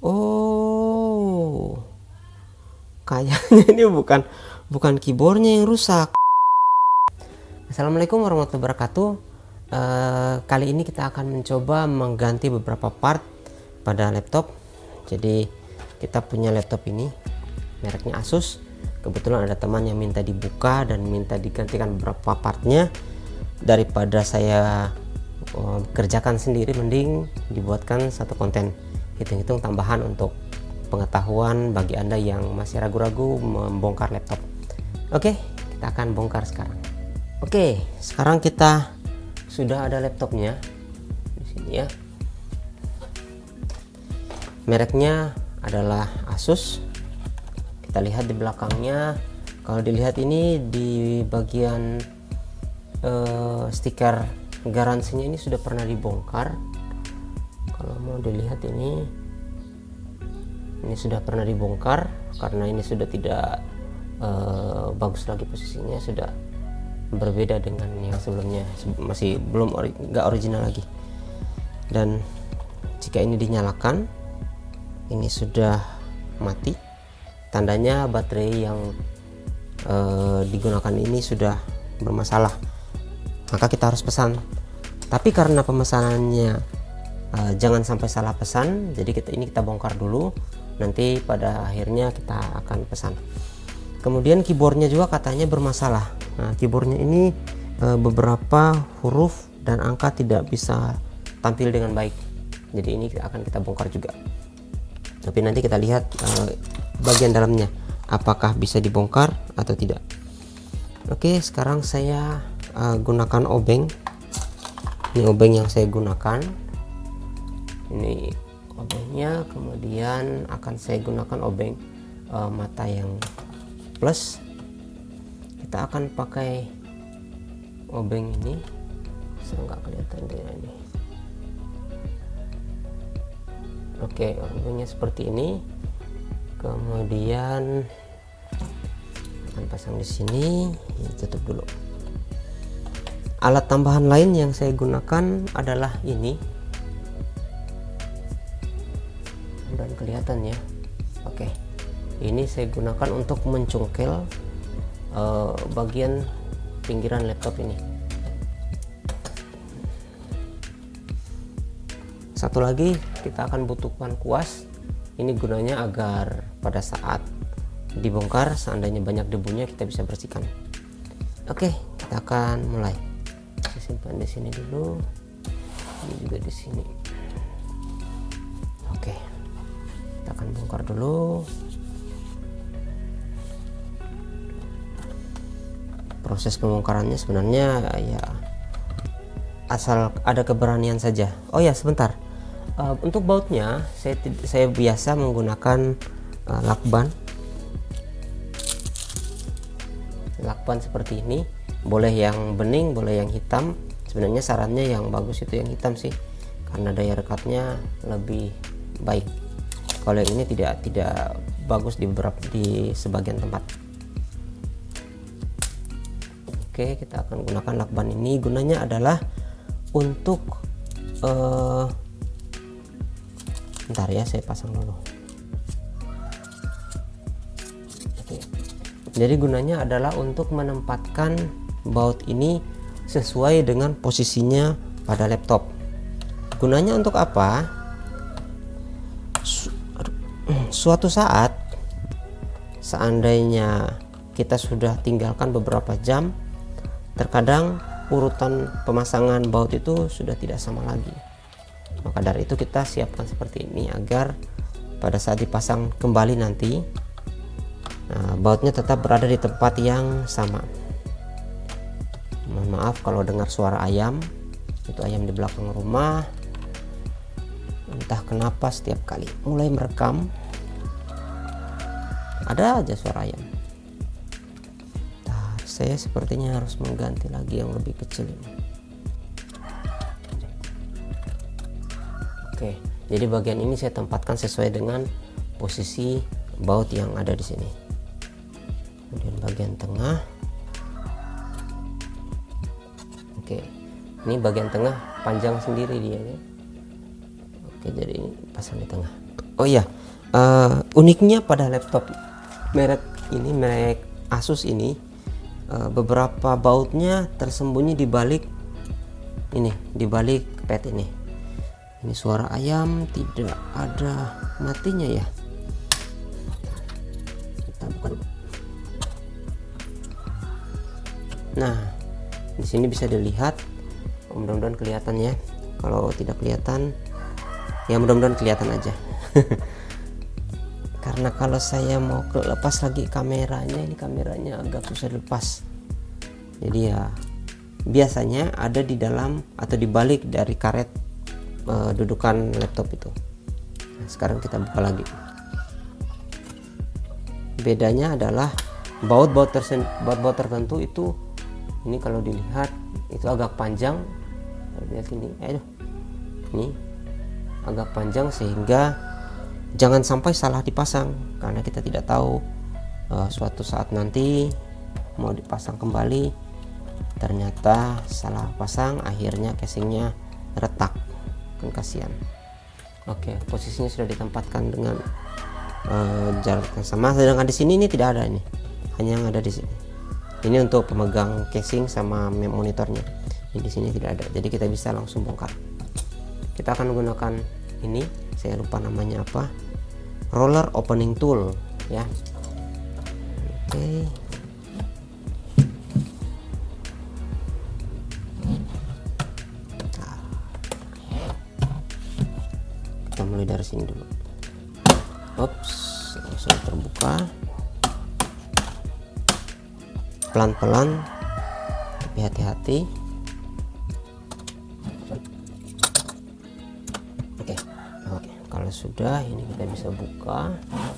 Oh, kayaknya ini bukan keyboardnya yang rusak. Assalamualaikum warahmatullahi wabarakatuh. Kali ini kita akan mencoba mengganti beberapa part pada laptop. Jadi kita punya laptop ini, mereknya Asus. Kebetulan ada teman yang minta dibuka dan minta digantikan beberapa partnya. Daripada saya kerjakan sendiri, mending dibuatkan satu konten hitung-hitung tambahan untuk pengetahuan bagi Anda yang masih ragu-ragu membongkar laptop. Oke, kita akan bongkar sekarang. Oke, sekarang kita sudah ada laptopnya di sini ya. Mereknya adalah Asus. Kita lihat di belakangnya. Kalau dilihat ini di bagian stiker garansinya ini sudah pernah dibongkar. Kalau mau dilihat ini sudah pernah dibongkar karena ini sudah tidak bagus lagi posisinya, sudah berbeda dengan yang sebelumnya, masih belum nggak original lagi. Dan jika ini dinyalakan, ini sudah mati, tandanya baterai yang digunakan ini sudah bermasalah, maka kita harus pesan. Tapi karena pemesanannya jangan sampai salah pesan, jadi kita bongkar dulu, nanti pada akhirnya kita akan pesan. Kemudian keyboardnya juga katanya bermasalah. Nah, keyboardnya ini beberapa huruf dan angka tidak bisa tampil dengan baik, jadi ini akan kita bongkar juga. Tapi nanti kita lihat bagian dalamnya apakah bisa dibongkar atau tidak. Oke, sekarang saya gunakan obeng. Ini obeng yang saya gunakan. Ini obengnya, kemudian akan saya gunakan obeng mata yang plus. Kita akan pakai obeng ini, saya nggak kelihatan dia ini. Oke, obengnya seperti ini. Kemudian akan pasang di sini, tutup dulu. Alat tambahan lain yang saya gunakan adalah ini. Dan kelihatan ya. Oke, ini saya gunakan untuk mencongkel bagian pinggiran laptop ini. Satu lagi, kita akan butuhkan kuas. Ini gunanya agar pada saat dibongkar, seandainya banyak debunya, kita bisa bersihkan. Oke, kita akan mulai. Saya simpan di sini dulu, ini juga di sini. Oke, kita akan bongkar dulu. Proses pembongkarannya sebenarnya ya asal ada keberanian saja. Oh ya, sebentar. Untuk bautnya saya biasa menggunakan lakban seperti ini. Boleh yang bening, boleh yang hitam. Sebenarnya sarannya yang bagus itu yang hitam sih, karena daya rekatnya lebih baik. Kalau yang ini tidak bagus di sebagian tempat. Oke, kita akan gunakan lakban ini. Gunanya adalah untuk bentar ya, saya pasang dulu. Oke. Jadi gunanya adalah untuk menempatkan baut ini sesuai dengan posisinya pada laptop. Gunanya untuk apa? Suatu saat seandainya kita sudah tinggalkan beberapa jam, terkadang urutan pemasangan baut itu sudah tidak sama lagi. Maka dari itu kita siapkan seperti ini agar pada saat dipasang kembali nanti bautnya tetap berada di tempat yang sama. Mohon maaf kalau dengar suara ayam, itu ayam di belakang rumah. Entah kenapa setiap kali mulai merekam ada aja suara ayam. Saya sepertinya harus mengganti lagi yang lebih kecil ini. Oke, jadi bagian ini saya tempatkan sesuai dengan posisi baut yang ada di sini. Kemudian bagian tengah. Oke, ini bagian tengah panjang sendiri dia ya. Oke, jadi ini pasang di tengah. Oh iya, uniknya pada laptop merek Asus ini, beberapa bautnya tersembunyi di balik ini, di balik pad ini. Ini suara ayam tidak ada matinya ya. Kita buka dulu. Nah, di sini bisa dilihat, mudah-mudahan kelihatan ya. Kalau tidak kelihatan, ya mudah-mudahan kelihatan aja. Karena kalau saya mau lepas lagi kameranya, ini kameranya agak susah dilepas. Jadi ya biasanya ada di dalam atau di balik dari karet dudukan laptop itu. Nah, sekarang kita buka lagi. Bedanya adalah baut-baut tertentu itu, ini kalau dilihat itu agak panjang. Lihat ini, ini agak panjang sehingga jangan sampai salah dipasang, karena kita tidak tahu suatu saat nanti mau dipasang kembali ternyata salah pasang, akhirnya casingnya retak, kan kasihan. Oke, posisinya sudah ditempatkan dengan jarak yang sama, sedangkan di sini ini tidak ada, ini hanya yang ada di sini. Ini untuk pemegang casing sama monitornya. Ini di sini tidak ada, jadi kita bisa langsung bongkar. Kita akan menggunakan ini, saya lupa namanya apa, roller opening tool ya. Oke. Nah, kita mulai dari sini dulu. Ops, langsung terbuka. Pelan-pelan, tapi hati-hati. Oke, kalau sudah ini kita bisa buka.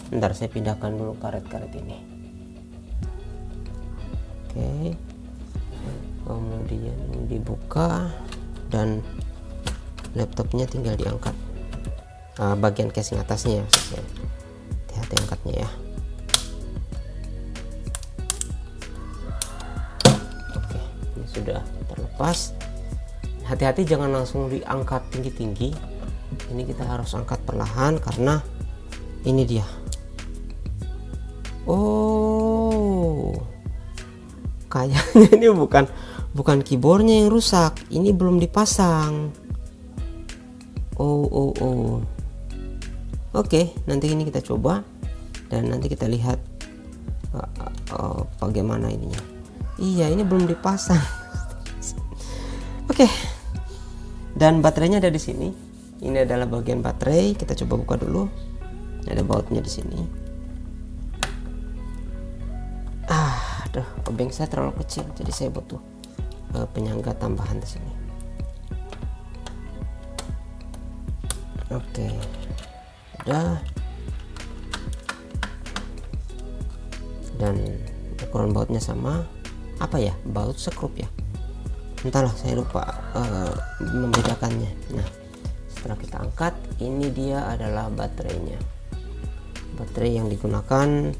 Ntar saya pindahkan dulu karet-karet ini. Oke, kemudian ini dibuka dan laptopnya tinggal diangkat. Bagian casing atasnya ya, hati-hati angkatnya ya. Oke, ini sudah terlepas. Hati-hati jangan langsung diangkat tinggi-tinggi. Ini kita harus angkat perlahan karena ini dia. Oh, kayaknya ini bukan keyboardnya yang rusak, ini belum dipasang. Oh. Oke, nanti ini kita coba dan nanti kita lihat bagaimana ininya. Iya, ini belum dipasang. Oke. Dan baterainya ada di sini. Ini adalah bagian baterai. Kita coba buka dulu. Ada bautnya di sini. Aduh, obeng saya terlalu kecil, jadi saya butuh penyangga tambahan di sini. Oke. Udah. Dan ukuran bautnya sama. Apa ya? Baut skrup ya? Entahlah, saya lupa membedakannya. Nah, setelah kita angkat, ini dia adalah baterainya. Baterai yang digunakan,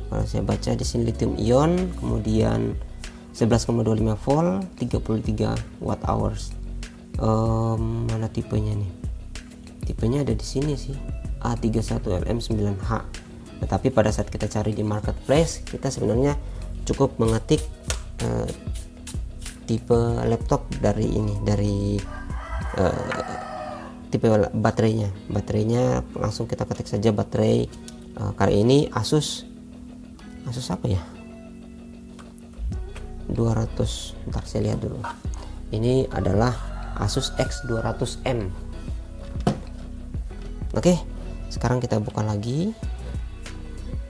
kalau saya baca di sini lithium ion, kemudian 11,25 volt, 33 watt hours. Mana tipenya nih? Tipenya ada di sini sih, A31LM9H. Tetapi pada saat kita cari di marketplace, kita sebenarnya cukup mengetik tipe laptop dari ini, dari tipe baterainya langsung kita ketik saja baterai. Kali ini Asus apa ya, 200, ntar saya lihat dulu. Ini adalah Asus X200M. Oke, sekarang kita buka lagi.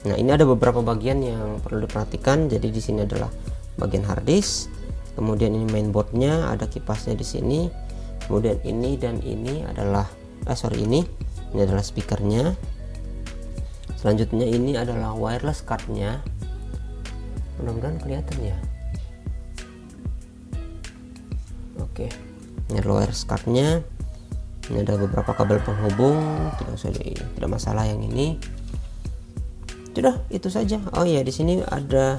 Nah, ini ada beberapa bagian yang perlu diperhatikan. Jadi di sini adalah bagian hard disk, kemudian ini mainboardnya, ada kipasnya di sini, kemudian ini dan ini adalah ini adalah speakernya. Selanjutnya ini adalah wireless cardnya. Mudah-mudahan kelihatan ya. Oke, ini adalah wireless cardnya. Ini ada beberapa kabel penghubung, tidak masalah yang ini. Sudah, itu saja. Oh iya, di sini ada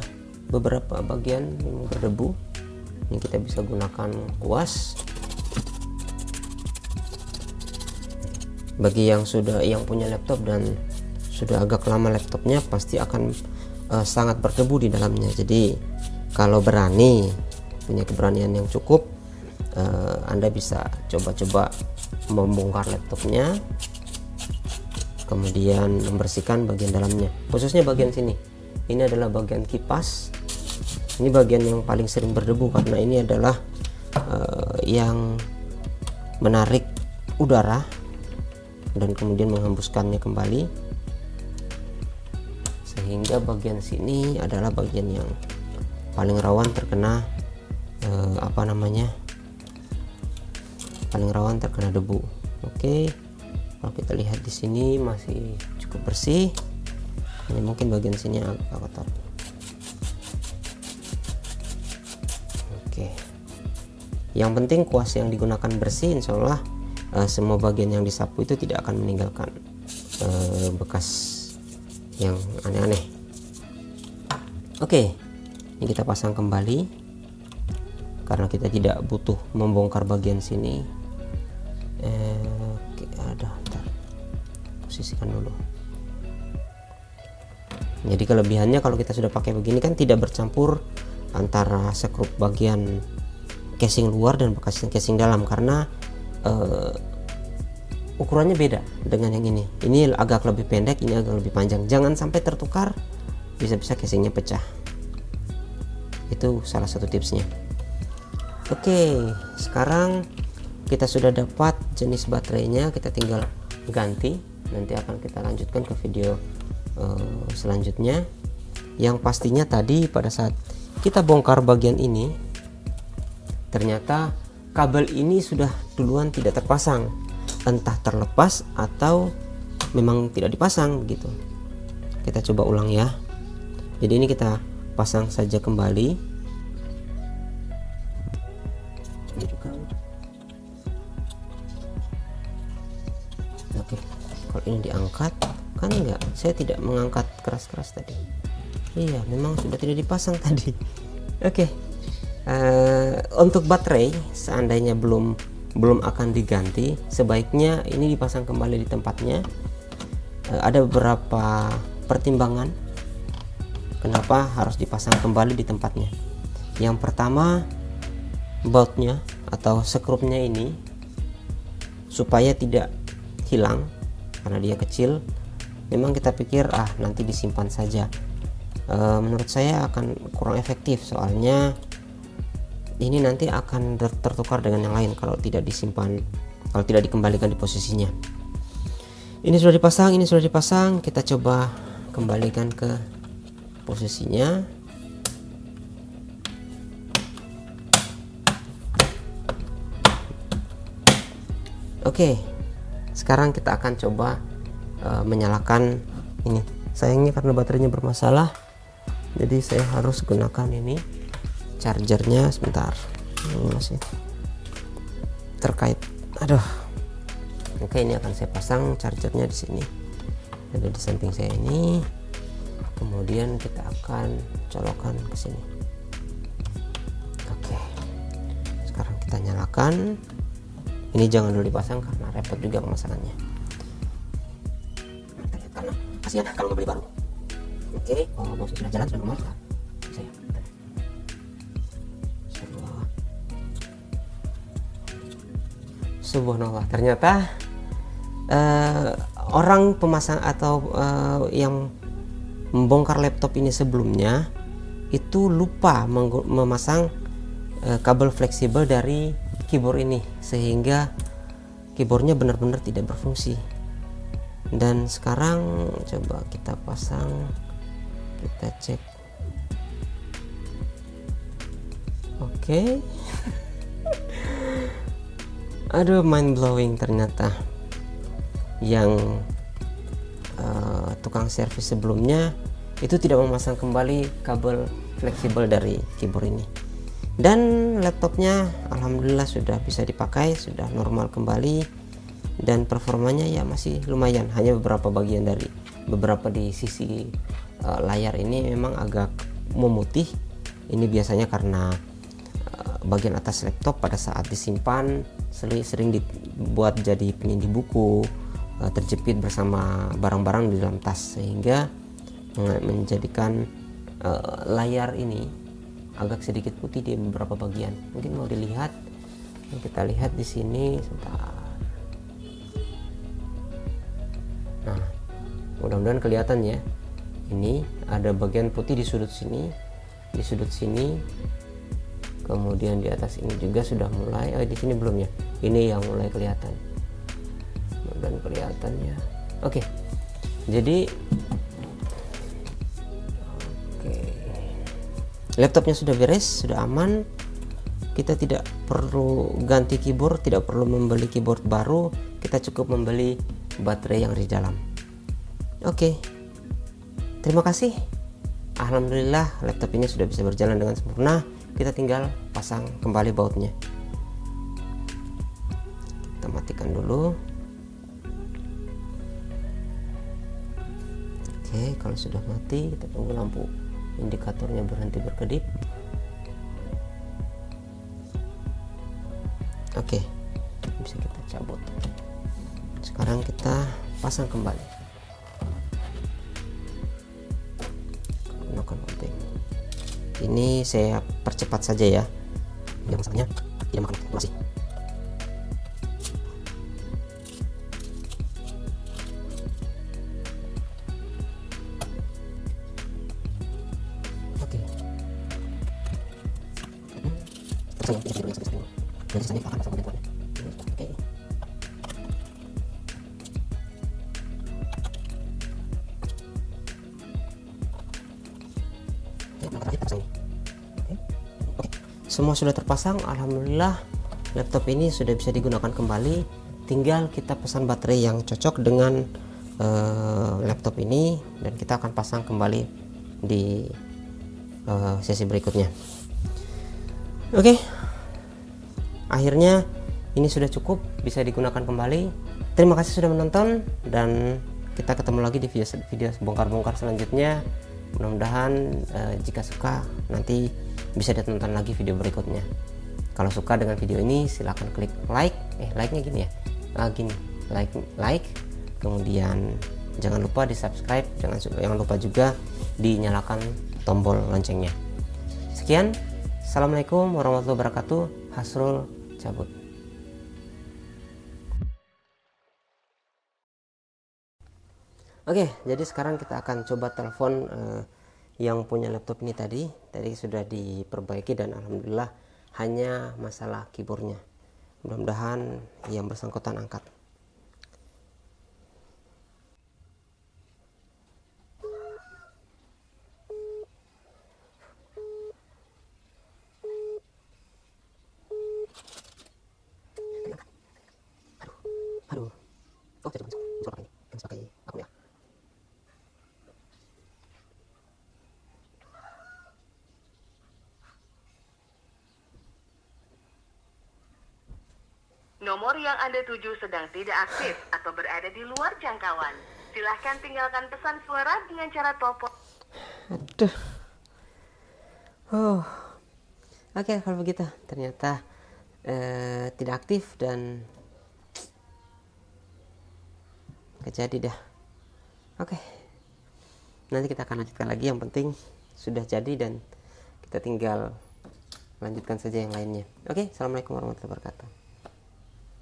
beberapa bagian yang berdebu. Ini kita bisa gunakan kuas. Bagi yang punya laptop dan sudah agak lama laptopnya, pasti akan sangat berdebu di dalamnya. Jadi kalau berani, punya keberanian yang cukup, Anda bisa coba-coba membongkar laptopnya, kemudian membersihkan bagian dalamnya, khususnya bagian sini. Ini adalah bagian kipas. Ini bagian yang paling sering berdebu karena ini adalah yang menarik udara dan kemudian menghembuskannya kembali, sehingga bagian sini adalah bagian yang paling rawan terkena paling rawan terkena debu. Oke, kalau kita lihat di sini masih cukup bersih, hanya mungkin bagian sini agak kotor. Oke, yang penting kuas yang digunakan bersih, insya Allah semua bagian yang disapu itu tidak akan meninggalkan bekas yang aneh-aneh. Oke, ini kita pasang kembali karena kita tidak butuh membongkar bagian sini. Oke, ntar posisikan dulu. Jadi kelebihannya kalau kita sudah pakai begini kan tidak bercampur antara sekrup bagian casing luar dan bekas casing dalam, karena ukurannya beda dengan yang ini. Ini agak lebih pendek, ini agak lebih panjang. Jangan sampai tertukar, bisa-bisa casingnya pecah. Itu salah satu tipsnya. Oke, sekarang kita sudah dapat jenis baterainya, kita tinggal ganti. Nanti akan kita lanjutkan ke video selanjutnya. Yang pastinya tadi pada saat kita bongkar bagian ini, ternyata kabel ini sudah duluan tidak terpasang, entah terlepas atau memang tidak dipasang gitu. Kita coba ulang ya. Jadi ini kita pasang saja kembali. Oke, kalau ini diangkat kan enggak, saya tidak mengangkat keras-keras tadi. Iya, memang sudah tidak dipasang tadi. Oke. Untuk baterai, seandainya belum akan diganti, sebaiknya ini dipasang kembali di tempatnya. Ada beberapa pertimbangan kenapa harus dipasang kembali di tempatnya. Yang pertama, bautnya atau sekrupnya ini supaya tidak hilang karena dia kecil. Memang kita pikir nanti disimpan saja. Menurut saya akan kurang efektif, soalnya ini nanti akan tertukar dengan yang lain kalau tidak disimpan, kalau tidak dikembalikan di posisinya. Ini sudah dipasang, kita coba kembalikan ke posisinya. Oke, sekarang kita akan coba menyalakan ini. Sayangnya karena baterainya bermasalah, jadi saya harus gunakan ini chargernya. Sebentar, ini masih terkait. Oke, ini akan saya pasang chargernya di sini, ada di samping saya ini. Kemudian kita akan colokkan ke sini. Oke, sekarang kita nyalakan. Ini jangan dulu dipasang karena repot juga pemasangannya, karena kasihan kalau nggak beli baru. Oke, kalau sudah jalan, sudah normal, saya subhanallah, ternyata orang pemasang atau yang membongkar laptop ini sebelumnya itu lupa memasang kabel fleksibel dari keyboard ini, sehingga keyboardnya benar-benar tidak berfungsi. Dan sekarang coba kita pasang, kita cek. Oke. Aduh, mind blowing, ternyata yang tukang servis sebelumnya itu tidak memasang kembali kabel fleksibel dari keyboard ini. Dan laptopnya alhamdulillah sudah bisa dipakai, sudah normal kembali, dan performanya ya masih lumayan. Hanya beberapa bagian dari beberapa di sisi layar ini memang agak memutih. Ini biasanya karena bagian atas laptop pada saat disimpan sering dibuat jadi penyandi buku, terjepit bersama barang-barang di dalam tas, sehingga menjadikan layar ini agak sedikit putih di beberapa bagian. Mungkin mau dilihat, kita lihat di sini sebentar. Nah, mudah-mudahan kelihatan ya. Ini ada bagian putih di sudut sini, kemudian di atas ini juga sudah mulai. Di sini belum ya. Ini yang mulai kelihatan. Dan kelihatannya. Oke. Jadi laptopnya sudah beres, sudah aman. Kita tidak perlu ganti keyboard, tidak perlu membeli keyboard baru. Kita cukup membeli baterai yang di dalam. Oke. Terima kasih. Alhamdulillah laptop ini sudah bisa berjalan dengan sempurna. Kita tinggal pasang kembali bautnya. Kita matikan dulu. Oke, kalau sudah mati, kita tunggu lampu indikatornya berhenti berkedip. Oke, bisa kita cabut. Sekarang kita pasang kembali. Ini saya percepat saja ya, biar masaknya tidak makan durasi. Oke. Oke. Semua sudah terpasang. Alhamdulillah laptop ini sudah bisa digunakan kembali. Tinggal kita pesan baterai yang cocok dengan laptop ini, dan kita akan pasang kembali di sesi berikutnya. Oke, akhirnya ini sudah cukup bisa digunakan kembali. Terima kasih sudah menonton, dan kita ketemu lagi di video bongkar-bongkar selanjutnya. Mudah-mudahan jika suka nanti bisa ditonton lagi video berikutnya. Kalau suka dengan video ini silahkan klik like-nya gini ya, like, kemudian jangan lupa di subscribe, jangan lupa juga dinyalakan tombol loncengnya. Sekian, assalamualaikum warahmatullahi wabarakatuh. Hasrul cabut. Oke, jadi sekarang kita akan coba telepon yang punya laptop ini. Tadi sudah diperbaiki, dan alhamdulillah hanya masalah keyboardnya. Mudah-mudahan yang bersangkutan angkat. Aduh. Oh, jadi pakai aku ya. Nomor yang Anda tuju sedang tidak aktif atau berada di luar jangkauan. Silahkan tinggalkan pesan suara dengan cara telepon. Aduh. Oke, kalau begitu ternyata tidak aktif dan gak jadi dah. Oke, nanti kita akan lanjutkan lagi. Yang penting sudah jadi dan kita tinggal lanjutkan saja yang lainnya. Oke, assalamualaikum warahmatullahi wabarakatuh.